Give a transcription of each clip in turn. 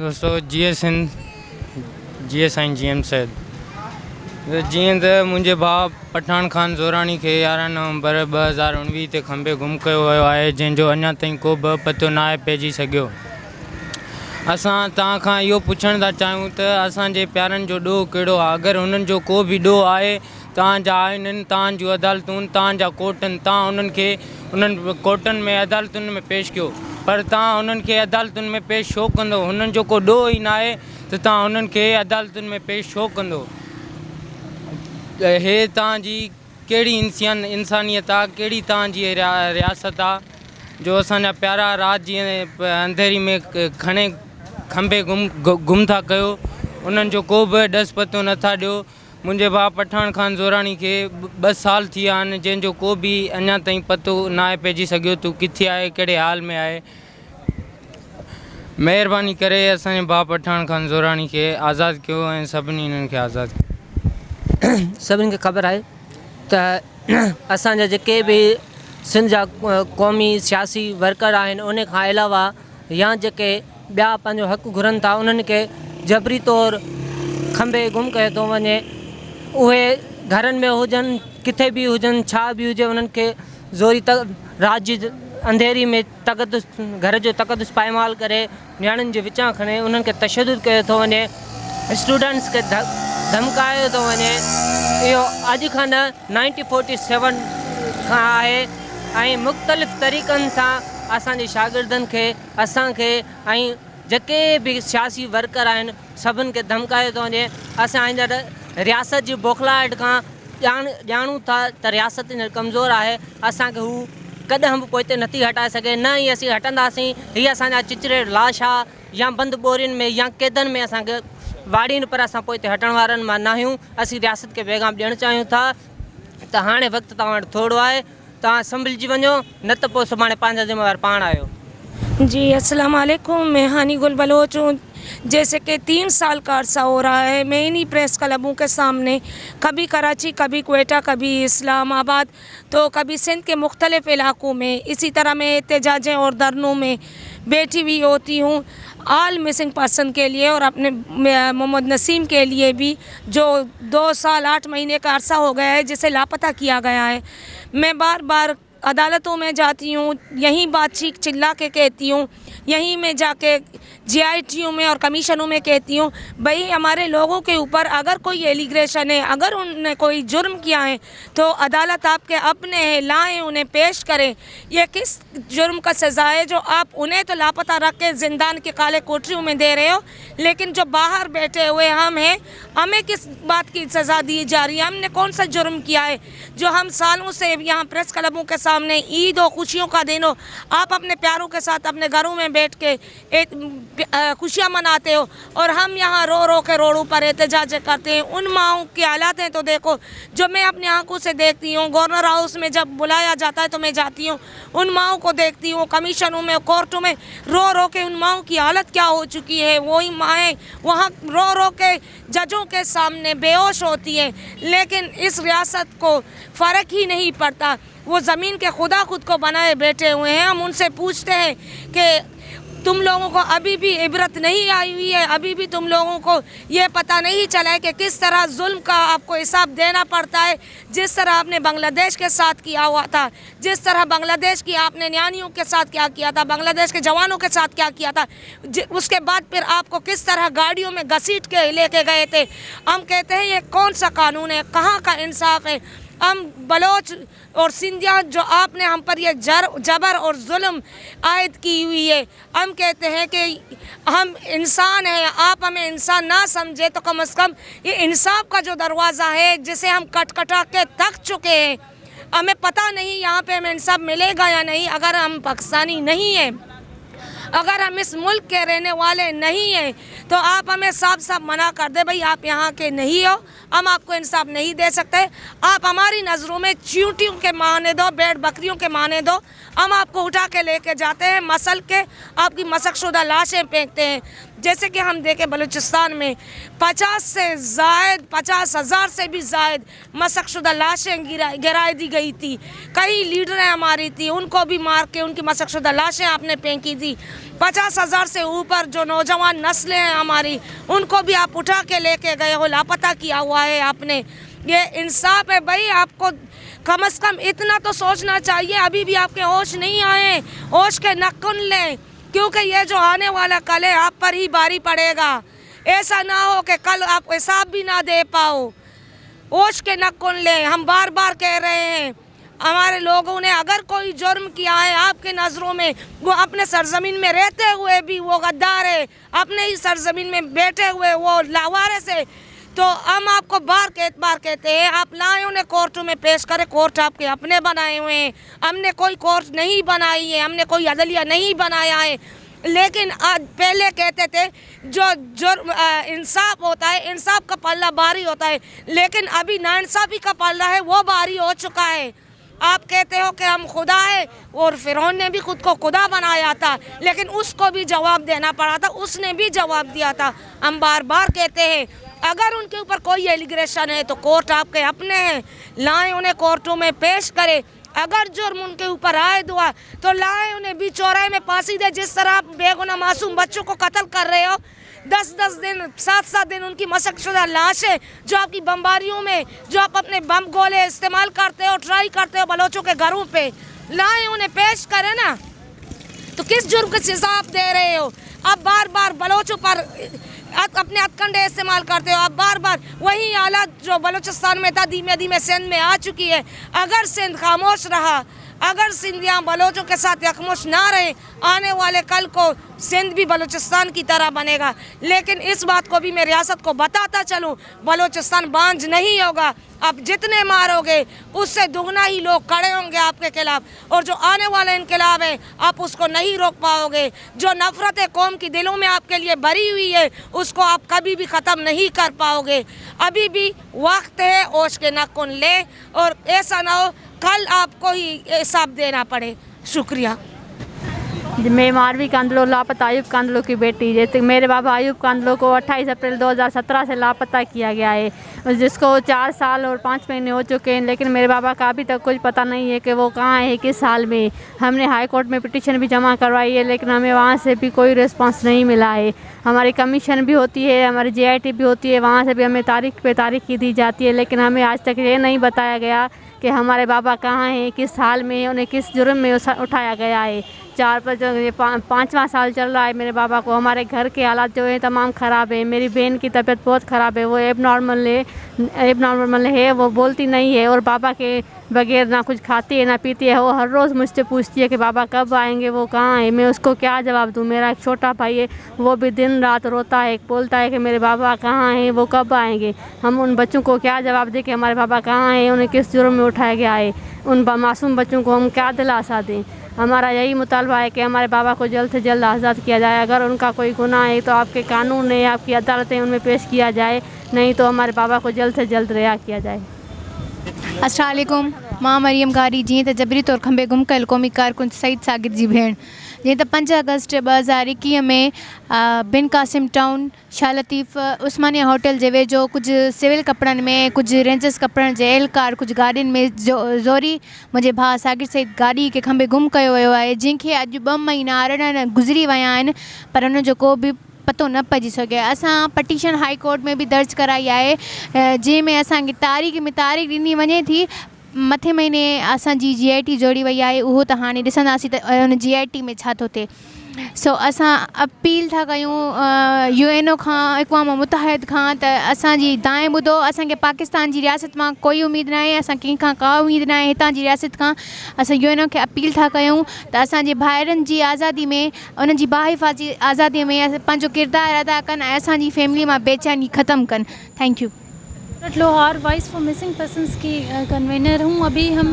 दोस्तों जीएस साईं GM सैद जीअं त मुंहिंजे भाउ पठान खान ज़ोराणी खे 11 नवंबर 2019 ते खंबे गुम कयो वियो आहे, जंहिंजो अञा ताईं को बि पतो न आहे पइजी सघियो। असां तव्हां खां इहो पुछण था चाहियूं त असांजे प्यारनि जो ॾोह कहिड़ो आहे। अगरि उन्हनि जो को बि ॾोह आहे, तव्हांजा आहिनि, तव्हांजूं अदालतूं, तव्हांजा कोर्टनि, तव्हां उन्हनि खे उन्हनि कोर्टनि में अदालतुनि में पेश कयो, पर तव्हां उन्हनि खे अदालतुनि में पेश छो कंदो? हुननि जो को ॾोह ई न आहे त तव्हां उन्हनि खे अदालतुनि में पेश छो कंदो? हे तव्हांजी कहिड़ी इंसानियत आहे, कहिड़ी तव्हांजी रियासत आहे जो असांजा प्यारा रात जीअं अंधेरी में खणे खंबे गुम था कयो, उन्हनि जो को बि ॾस पतो नथा ॾियो। मुंहिंजे भाउ पठान खान ज़ोराणी खे 2 साल थी विया आहिनि, जंहिंजो को बि अञा ताईं पतो न आहे पइजी सघियो तूं किथे आहे, कहिड़े हाल में आहे। महिरबानी करे असांजे भाउ पठान खान ज़ोराणी खे आज़ादु कयो ऐं सभिनी इन्हनि खे आज़ादु कयो। सभिनी खे ख़बर आहे त असांजा जेके बि सिंध जा क़ौमी सियासी वर्कर आहिनि, उन खां अलावा या जेके ॿिया पंहिंजो हक़ घुरनि था, उन्हनि खे जबरी तौरु खंबे गुम कयो थो वञे। उहे घरनि में हुजनि, किथे बि हुजनि, छा बि हुजे, उन्हनि खे ज़ोरी रात जी अंधेरी में तक़दुस घर जो तक़दुस पायमाल करे नियाणियुनि जे विचां खणे उन्हनि खे तशदुद कयो थो वञे, स्टूडेंट्स खे धमकायो थो वञे। इहो अॼु खां न 1947 खां आहे ऐं मुख़्तलिफ़ तरीक़नि सां असांजे शागिर्दनि खे, असांखे ऐं जेके बि सियासी वर्कर आहिनि सभिनि खे धमकायो थो वञे। असां रियासत जी बौखलाहट खां ॼाणूं था त रियासत कमज़ोर आहे, असांखे हू कॾहिं बि पोइते नथी हटाए सघे, न ई असीं हटंदासीं। हीअ असांजा चिचरे लाश आहे या बंदि ॿोरियुनि में या क़ैदनि में असांखे वाड़ीनि, पर असां पोइते हटण वारनि मां न आहियूं। असीं रियासत खे पैगाम ॾियणु चाहियूं था त हाणे वक़्तु तव्हां वटि थोरो आहे, तव्हां संभलिजी वञो, न त पोइ सुभाणे पंहिंजा ज़िम्मेवार पाण आहियो। जी अस्सलाम वालेकुम, मैं हानी गुल बलोच हूँ। जैसे कि 3 साल का अरसा हो रहा है, मैं इन्हीं प्रेस क्लबों के सामने कभी कराची, कभी क्वेटा, कभी इस्लामाबाद, तो कभी सिंध के मुख्तलिफ़ इलाक़ों में इसी तरह मैं एहतजाजें और धरनों में बैठी हुई होती हूँ। ऑल मिसिंग पर्सन के लिए और अपने मोहम्मद नसीम के लिए भी, जो 2 साल 8 महीने का अरसा हो गया है जिसे लापता किया गया है। मैं बार बार अदालतों में जाती हूँ, यहीं बात चीख चिल्ला के कहती हूँ, यहीं में जाके GITU में और कमीशनों में कहती हूँ, भाई हमारे लोगों के ऊपर अगर कोई एलिग्रेशन है, अगर उन्होंने कोई जुर्म किया है तो अदालत आपके अपने हैं, लाएँ, उन्हें पेश करें। ये किस जुर्म का सज़ा है जो आप उन्हें तो लापता रख के जिंदान के काले कोठरियों में दे रहे हो, लेकिन जो बाहर बैठे हुए हम हैं, हमें किस बात की सज़ा दी जा रही है? हमने कौन सा जुर्म किया है जो हम सालों से यहाँ प्रेस क्लबों के सामने ईद हो, खुशियों का दिन हो, आप अपने प्यारों के साथ अपने घरों में बैठ के खुशियाँ मनाते हो और हम यहाँ रो रो के रोडों पर एहतजाज करते हैं। उन माओं की हालात हैं तो देखो, जो मैं अपनी आंखों से देखती हूँ। गवर्नर हाउस में जब बुलाया जाता है तो मैं जाती हूँ, उन माओं को देखती हूँ, कमीशनों में, कोर्टों में रो रो के उन माओं की हालत क्या हो चुकी है। वही माएँ वहाँ रो रो के जजों के सामने बेहोश होती हैं, लेकिन इस रियासत को फ़र्क ही नहीं पड़ता। वो ज़मीन के खुदा खुद को बनाए बैठे हुए हैं। हम उनसे पूछते हैं कि तुम लोगों को अभी भी इबरत नहीं आई हुई है, अभी भी तुम लोगों को ये पता नहीं चला है कि किस तरह जुल्म का आपको हिसाब देना पड़ता है। जिस तरह आपने बांग्लादेश के साथ किया हुआ था, जिस तरह बांग्लादेश की आपने न्याणियों के साथ क्या किया था, बांग्लादेश के जवानों के साथ क्या किया था, उसके बाद फिर आपको किस तरह गाड़ियों में घसीट के लेके गए थे। हम कहते हैं ये कौन सा कानून है, कहाँ का इंसाफ है? हम बलोच और सिंधिया जो आपने हम पर ये जबर और जुल्म आयद की हुई है, हम कहते हैं कि हम इंसान हैं, आप हमें इंसान ना समझे तो कम से कम ये इंसाफ का जो दरवाज़ा है जिसे हम कटकटा के थक चुके हैं, हमें पता नहीं यहाँ पे हमें इंसाफ मिलेगा या नहीं। अगर हम पाकिस्तानी नहीं हैं, अगर हम इस मुल्क के रहने वाले नहीं हैं, तो आप हमें साफ साफ मना कर दे, भाई आप यहाँ के नहीं हो, हम आपको इंसाफ नहीं दे सकते। आप हमारी नज़रों में चींटियों के माने दो, भेड़ बकरियों के माने दो, हम आपको उठा के लेके जाते हैं, मसल के आपकी मशक़शुदा लाशें फेंकते हैं। जैसे कि हम देखें बलूचिस्तान में 50,000 से भी ज़ायद मशक़शुदा लाशें गिराई दी गई थी। कई लीडरें हमारी थी, उनको भी मार के उनकी मशक़शुदा लाशें आपने फेंकी थी। 50,000 से ऊपर जो नौजवान नस्लें हैं हमारी, उनको भी आप उठा के लेके गए हो, लापता किया हुआ है आपने। ये इंसाफ है भाई? आपको कम से कम इतना तो सोचना चाहिए। अभी भी आपके होश नहीं आए, होश के नकुन लें, क्योंकि ये जो आने वाला कल है आप पर ही भारी पड़ेगा। ऐसा ना हो कि कल आप हिसाब भी ना दे पाओ। होश के नकुन लें। हम बार बार कह रहे हैं, हमारे लोगों ने अगर कोई जुर्म किया है आपके नज़रों में, वो अपने सरजमीन में रहते हुए भी वो गद्दार है, अपने ही सरजमीन में बैठे हुए वो लावारिस है, तो हम आपको बार कहते हैं आप लाएं उन्हें कोर्टों में पेश करें। कोर्ट आपके अपने बनाए हुए हैं, हमने कोई कोर्ट नहीं बनाई है, हमने कोई अदलिया नहीं बनाया है। लेकिन आज पहले कहते थे जो जुर्म इंसाफ होता है, इंसाफ का पल्ला भारी होता है, लेकिन अभी नाइंसाफ़ी का पल्ला है वो भारी हो चुका है। आप कहते हो कि हम खुदा है, और फिरौन ने भी खुद को खुदा बनाया था, लेकिन उसको भी जवाब देना पड़ा था, उसने भी जवाब दिया था। हम बार बार कहते हैं अगर उनके ऊपर कोई एलिगेशन है तो कोर्ट आपके अपने हैं, लाएं उन्हें कोर्टों में पेश करें। अगर जुर्म उनके ऊपर आयद हुआ तो लाएं उन्हें बीच चौराहे में फांसी दे। जिस तरह आप बेगुनाह मासूम बच्चों को कत्ल कर रहे हो, 10-10 दिन 7-7 दिन उनकी मशक़शुदा लाशें जो आपकी बमबारियों में, जो आप अपने बम गोले इस्तेमाल करते हो, ट्राई करते हो बलोचों के घरों पे, लाएं उन्हें पेश करें ना। तो किस जुर्म का सज़ा आप दे रहे हो? आप बार बार बलोचों पर अपने हथकंडे इस्तेमाल करते हो। आप बार बार वही हालत जो बलूचिस्तान में था धीमे धीमे सिंध में आ चुकी है। अगर सिंध खामोश रहा, अगर सिंधियाँ बलोचों के साथ यकमुश ना रहे, आने वाले कल को सिंध भी बलूचिस्तान की तरह बनेगा। लेकिन इस बात को भी मैं रियासत को बताता चलूँ, बलूचिस्तान बांझ नहीं होगा। आप जितने मारोगे उससे दुगना ही लोग खड़े होंगे आपके खिलाफ, और जो आने वाला इनकलाब है आप उसको नहीं रोक पाओगे। जो नफ़रत कौम की दिलों में आपके लिए भरी हुई है उसको आप कभी भी ख़त्म नहीं कर पाओगे। अभी भी वक्त है, होश के नकुन ले, और ऐसा ना हो कल आपको ही हिसाब देना पड़े। शुक्रिया। मैं मारवी कांदलो लापता आयुब कांदलो की बेटी, जैसे मेरे बाबा आयुब कांदलो को 28 अप्रैल 2017 से लापता किया गया है, जिसको 4 साल और 5 महीने हो चुके हैं, लेकिन मेरे बाबा का अभी तक कुछ पता नहीं है कि वो कहाँ है, किस हाल में। हमने हाई कोर्ट में पिटीशन भी जमा करवाई है, लेकिन हमें वहाँ से भी कोई रिस्पांस नहीं मिला है। हमारी कमीशन भी होती है, हमारी JIT भी होती है, वहाँ से भी हमें तारीख पे तारीख की दी जाती है, लेकिन हमें आज तक ये नहीं बताया गया कि हमारे बाबा कहाँ हैं, किस हाल में, उन्हें किस जुर्म में उठाया गया है। 5वां साल चल रहा है मेरे बाबा को। हमारे घर के हालात जो है तमाम ख़राब है। मेरी बहन की तबीयत बहुत ख़राब है, वो एबनॉर्मल है, वो बोलती नहीं है, और बाबा के बगैर ना कुछ खाती है ना पीती है। वो हर रोज़ मुझसे पूछती है कि बाबा कब आएंगे, वो कहाँ है। मैं उसको क्या जवाब दूँ? मेरा एक छोटा भाई है, वो भी दिन रात रोता है, बोलता है कि मेरे बाबा कहाँ हैं, वो कब आएंगे। हम उन बच्चों को क्या जवाब दें कि हमारे बाबा कहाँ हैं, उन्हें किस जुर्म में उठाया गया है। उन मासूम बच्चों को हम क्या दिलासा दें? हमारा यही मुतालबा है कि हमारे बाबा को जल्द से जल्द आज़ाद किया जाए। अगर उनका कोई गुनाह है तो आपके कानून है, आपकी अदालतें, उनमें पेश किया जाए, नहीं तो हमारे बाबा को जल्द से जल्द रिहा किया जाए। अस्सलाम वालेकुम। मां मरियम गारी। जीअं त जबरी तौर खंबे गुम कयल क़ौमी कारकुन सईद सागिर जी भेण। जीअं त 5 अगस्त 2021 में बिन कासिम टाउन शाह लतीफ़ उस्मानिया होटल जे वेझो कुझु सिविल कपिड़नि में, कुझु रेंजर्स कपिड़नि जे एहलकार, कुझु गाॾियुनि में ज़ोरी मुंहिंजे भाउ सागिर सईद गाॾी खे खंबे गुम कयो वियो आहे, जंहिंखे अॼु 2 महीना अरिड़हं गुज़री विया आहिनि, पर हुनजो को बि पतो न पइजी सघे। असां पटीशन हाई कोर्ट में बि दर्ज कराई आहे, जंहिंमें असांखे तारीख़ ॾिनी वञे थी। मथे महीने असांजी JIT जोड़ी वई आहे, उहो त हाणे ॾिसंदासीं त हुन JIT में छा थो थिए। सो असां अपील था कयूं UNO खां, अक़वाम मुतहद खां, त असांजी दाएं ॿुधो। असांखे पाकिस्तान जी रियासत मां कोई उमेद न आहे, असां कंहिंखां का उमेद न आहे। हितां जी रियासत खां असां UNO खे अपील था कयूं त असांजे भाइरनि जी आज़ादी में, उन्हनि जी बाहिफ़ाज़ी आज़ादी में पंहिंजो किरदारु अदा कनि ऐं असांजी फैमिली मां बेचैनी ख़त्म कनि। Thank U. Lahore voice for missing persons की कन्वीनर हूँ। अभी हम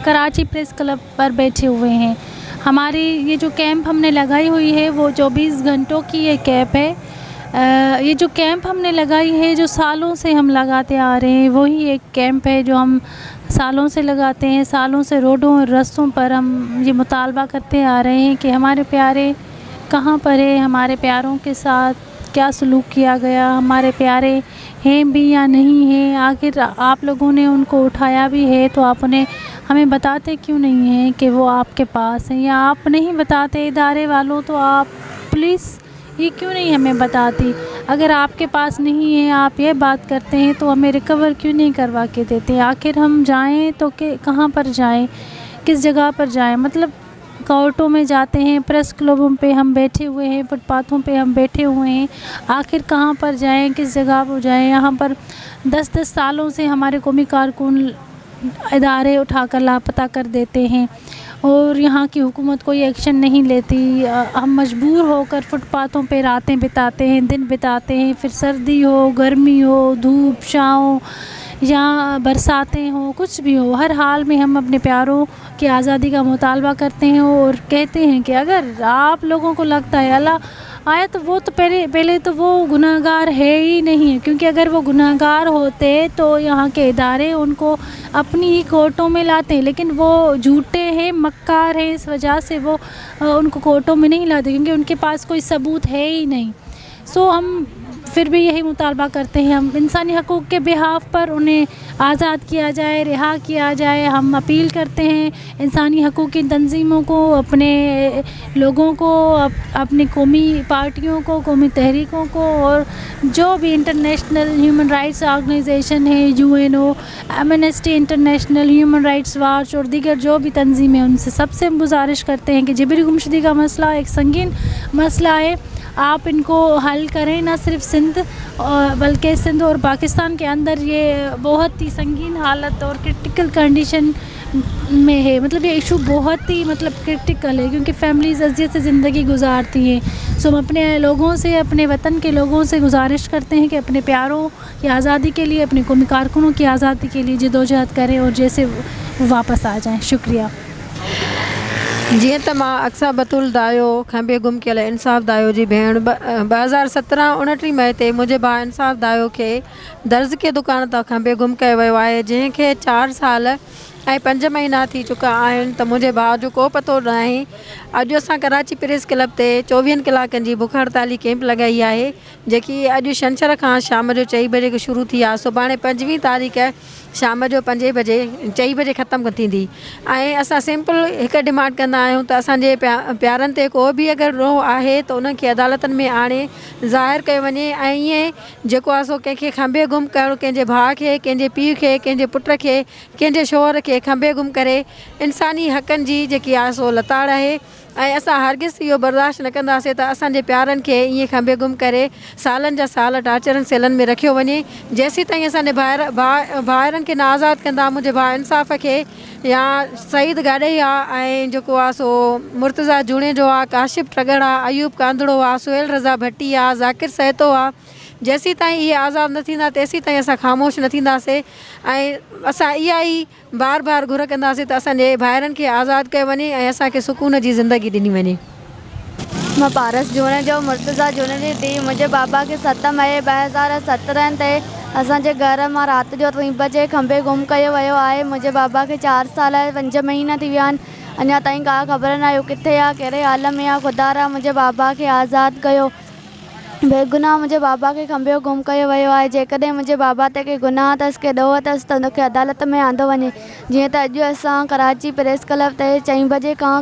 कराची प्रेस क्लब पर बैठे हुए हैं। हमारी ये जो कैंप हमने लगाई हुई है वो 24 घंटों की ये कैंप है। ये जो कैंप हमने लगाई है, जो सालों से हम लगाते आ रहे हैं, वही एक कैंप है जो हम सालों से लगाते हैं। सालों से रोडों और रास्तों पर हम ये मुतालबा करते आ रहे हैं कि हमारे प्यारे कहाँ पर है, हमारे प्यारों के साथ क्या सलूक किया गया, हमारे प्यारे हैं भी या नहीं हैं। आखिर आप लोगों ने उनको उठाया भी है तो आप उन्हें हमें बताते क्यों नहीं हैं कि वो आपके पास हैं, या आप नहीं बताते इदारे वालों तो आप पुलिस ये क्यों नहीं हमें बताती? अगर आपके पास नहीं है, आप ये बात करते हैं तो हमें रिकवर क्यों नहीं करवा के देते? आखिर हम जाएं तो कहाँ पर जाएं, किस जगह पर जाएं? मतलब कोर्टों में जाते हैं, प्रेस क्लबों पे हम बैठे हुए हैं, फुटपाथों पे हम बैठे हुए हैं, आखिर कहाँ पर जाएं, किस जगह पर जाएं? यहाँ पर 10-10 सालों से हमारे कौमी कारकुन इदारे उठाकर लापता कर देते हैं और यहाँ की हुकूमत कोई एक्शन नहीं लेती। हम मजबूर होकर फुटपाथों पे रातें बिताते हैं, दिन बिताते हैं, फिर सर्दी हो, गर्मी हो, धूप छाँव या बरसातें हो, कुछ भी हो, हर हाल में हम अपने प्यारों की आज़ादी का मुतालबा करते हैं और कहते हैं कि अगर आप लोगों को लगता है अल्लाह आया तो वो तो पहले तो वो गुनहगार है ही नहीं है, क्योंकि अगर वो गुनहगार होते तो यहाँ के इदारे उनको अपनी ही कोर्टों में लाते हैं, लेकिन वो झूठे हैं, मक्कार हैं, इस वजह से वो उनको कोर्टों में नहीं लाते क्योंकि उनके पास कोई सबूत है ही नहीं। सो हम फिर भी यही मुतालबा करते हैं, हम इंसानी हकूक़ के बिहाफ पर उन्हें आज़ाद किया जाए, रिहा किया जाए। हम अपील करते हैं इंसानी हकूक़ की तंजीमों को, अपने लोगों को, अपनी कौमी पार्टियों को, कौमी तहरीकों को और जो भी इंटरनेशनल ह्यूमन राइट्स ऑर्गेनाइजेशन है, UNO, amnesty international, human rights watch और दीगर जो भी तंजीमें, उनसे सबसे हम गुजारिश करते हैं कि जबरी गुमशुदगी का मसला एक संगीन मसला है, आप इनको हल करें। न सिर्फ सिंध बल्कि सिंध और पाकिस्तान के अंदर ये बहुत ही संगीन हालत और क्रिटिकल कंडीशन में है। मतलब ये इशू बहुत ही क्रिटिकल है क्योंकि फैमिलीज़ अज़ियत से ज़िंदगी गुजारती हैं। सो हम अपने लोगों से, अपने वतन के लोगों से गुजारिश करते हैं कि अपने प्यारों की आज़ादी के लिए, अपने कौमी कारकुनों की आज़ादी के लिए जदोजहद करें और जैसे वापस आ जाएँ। शुक्रिया। जीअं त मां अक्सा बतुल दायो खंबे गुम कयल इंसाफ़ दायो जी भेण 2017-29 मई ते मुंहिंजे भाउ इंसाफ़ दायो खे दर्ज़ के दुकान तां खंबे गुम कयो वियो आहे, जंहिंखे 4 साल ऐं 5 महीना थी चुका आहिनि त मुंहिंजे भाउ जो को पतो न आहे। अॼु असां कराची प्रेस क्लब ते 24 कलाकनि जी बुख हड़ताली कैंप लॻाई आहे, जेकी अॼु छंछर खां शाम जो 4 बजे खां शुरू थी आहे। सुभाणे 25 तारीख़ शाम जो 5 बजे 4 बजे ख़तमु थींदी। ऐं असां सिंपल हिकु डिमांड कंदा आहियूं त असांजे प्यारनि ते को बि अगरि रोह आहे त उनखे अदालतनि में आणे ज़ाहिर कयो वञे। ऐं ईअं जेको आहे सो कंहिंखे खंबे गुम करणु, कंहिंजे भाउ खे, कंहिंजे पीउ खे, कंहिंजे पुट खे, कंहिंजे शोहर खे खंबे गुम करे इंसानी हक़नि जी जेकी आहे सो लताड़ आहे। ऐं असां हरगिज़ इहो बर्दाश्त न कंदासीं त असांजे प्यारनि खे ईअं खंबे गुम करे सालनि जा साल टार्चरनि सेलनि में रखियो वञे। जेसीं ताईं असांजे भाइरनि खे न आज़ादु कंदा, मुंहिंजे भाउ इंसाफ़ खे या सईद गाॾई आहे ऐं जेको आहे सो मुर्तज़ा जूणे जो आहे, काशिफ ट्रगड़ आहे, अयूब कांदड़ो आहे, सुहेल रज़ा भट्टी आहे, ज़ाकिर सहतो आहे, जेसीं ताईं इहे आज़ादु न थींदा तेसीं ताईं असां ख़ामोश न थींदासीं। ऐं असां इहा ई बार बार घुर कंदासीं त असांजे भाइरनि खे आज़ादु कयो वञे ऐं असांखे सुकून जी ज़िंदगी ॾिनी वञे। मां पारस जूणे जो मुर्तज़ा जूणे जी धीउ, मुंहिंजे बाबा खे 7 मई 2017 ते असांजे घर मां राति जो 3 बजे खंबे गुम कयो वियो आहे। मुंहिंजे बाबा खे 4 साल 5 महीना थी विया आहिनि, अञा ताईं का ख़बर न आहे किथे आहे, कहिड़े हाल में आहे। ख़ुदा मुंहिंजे बाबा खे आज़ादु कयो। बेगुनाह मुंहिंजे बाबा खे खंबे गुम कयो वियो आहे। जेकॾहिं मुंहिंजे बाबा ते के गुनाह अथसि, के ॾोह अथसि त हुनखे अदालत में आंदो वञे। जीअं त अॼु असां कराची प्रेस क्लब ते 4 बजे खां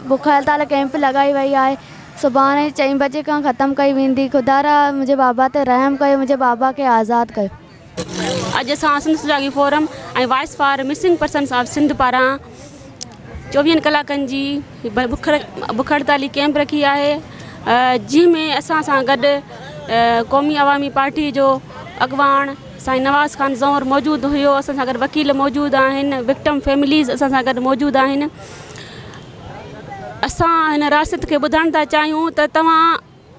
बुख हड़ताल कैंप लॻाई वई आहे। सुभाणे 4 बजे खां ख़तमु कई वेंदी। ख़ुदा मुंहिंजे बाबा ते रहम कयो, मुंहिंजे बाबा खे आज़ादु कयो। अॼु असां सिंध सुजागी फोरम ऐं voice for missing persons of Sindh पारां 24 कलाकनि जी बुख हड़ताली कैंप रखी आहे, जंहिंमें असां सां गॾु क़ौमी अवामी पार्टी जो अॻवान साईं नवाज़ ख़ान ज़ौहर मौजूदु हुयो। असां सां गॾु वकील मौजूदु आहिनि, विक्टिम फैमिलीज़ असां सां गॾु मौजूदु आहिनि। असां हिन रियासत खे ॿुधाइण था चाहियूं त तव्हां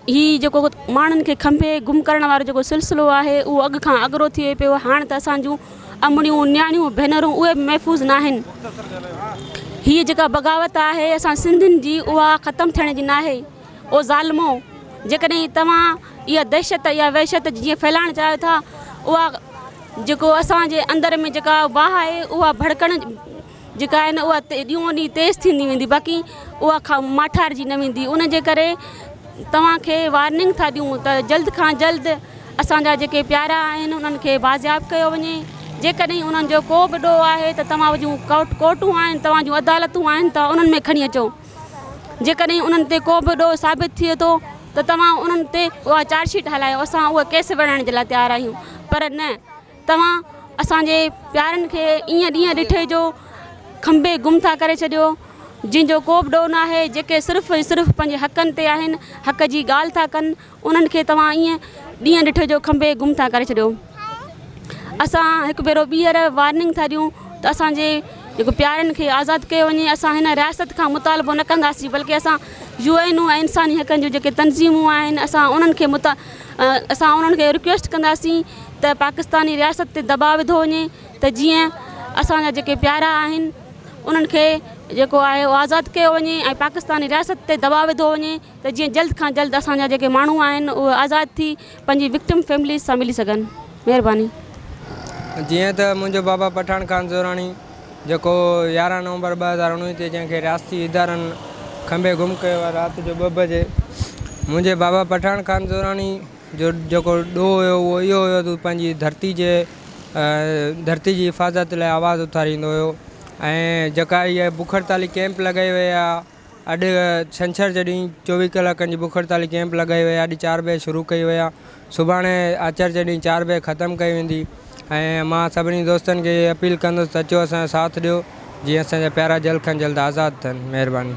ही जेको माण्हुनि खे खंबे गुम करण वारो जेको सिलसिलो आहे उहो अॻु खां अॻिरो थिए पियो। हाणे त असांजूं अमड़ियूं, न्याणियूं, भेनरूं उहे बि महफ़ूज़ न आहिनि। हीअ जेका बग़ावत आहे असां सिंधियुनि जी, उहा ख़तमु थियण जी न आहे। ओ ज़ालिमो, जेकॾहिं तव्हां इहा दहशत या वहशत जीअं फैलाइणु चाहियो था, उहा जेको असांजे अंदर में जेका वाह आहे उहा भड़कण जेका आहे न उहा ॾींहों ॾींहुं तेज़ थींदी वेंदी, बाक़ी उहा माठारजी न वेंदी। उन जे करे तव्हांखे वार्निंग था ॾियूं त जल्द खां जल्द असांजा जेके प्यारा आहिनि उन्हनि खे बाज़ियाब कयो वञे। जेकॾहिं उन्हनि जो को बि ॾोह आहे त तव्हां जूं कोर्टूं आहिनि, तव्हां जूं अदालतूं आहिनि त उन्हनि में खणी अचो। जेकॾहिं उन्हनि ते को बि ॾोह साबित थिए थो त तव्हां उन्हनि ते उहा चार्जशीट हलायो, असां उहा केस विढ़ाइण जे लाइ तयारु आहियूं। पर न, तव्हां असांजे प्यारनि खे ईअं ॾींहं ॾिठे जो खंबे गुम था करे छॾियो, जंहिंजो को बि ॾोह न आहे, जेके सिर्फ़ु ऐं सिर्फ़ु पंहिंजे हक़नि ते आहिनि, हक़ जी ॻाल्हि था कनि, उन्हनि खे तव्हां ईअं ॾींहं ॾिठे जो खंबे गुम था करे छॾियो। असां हिकु भेरो ॿीहर वार्निंग था ॾियूं त असांजे जेको प्यारनि खे आज़ादु कयो वञे। असां हिन रियासत खां मुतालबो न कंदासीं, बल्कि असां UN ऐं इंसानी हक़नि जूं जेके तंज़ीमूं आहिनि, असां उन्हनि खे रिक्वेस्ट कंदासीं त पाकिस्तानी रियासत ते दबाव विधो वञे त जीअं असांजा जेके प्यारा आहिनि उन्हनि खे जेको आहे उहो आज़ादु कयो वञे ऐं पाकिस्तानी रियासत ते दबाव विधो वञे त जीअं जल्द खां जल्द असांजा जेके माण्हू आहिनि उहे आज़ादु थी पंहिंजी विक्टिम फैमिलीज़ सां मिली सघनि। महिरबानी। जीअं त मुंहिंजो बाबा पठान खान ज़ोराणी जेको 11 नवंबर 2019 ते जंहिंखे रियासती इदारनि खंबे गुम कयो आहे राति जो 2 बजे, मुंहिंजे बाबा पठान खान ज़ोराणी जो जेको ॾोह हुयो उहो इहो हुयो त पंहिंजी धरती जी हिफ़ाज़त लाइ आवाज़ु उथारींदो हुयो। ऐं जेका इहा बुख हड़ताली कैंप लॻाई वई आहे, अॼु छंछरु जे ॾींहुं 24 कलाकनि जी बुख हड़ताली कैंप लॻाई वई आहे, अॼु 4 बजे शुरू कई वई आहे, सुभाणे आचर जे ॾींहुं 4 बजे ख़तमु कई वेंदी। ऐं मां सभिनी दोस्तनि खे अपील कंदुसि त अचो असांजो साथ ॾियो जीअं असांजा प्यारा जल्द खां जल्द आज़ादु थियनि। महिरबानी।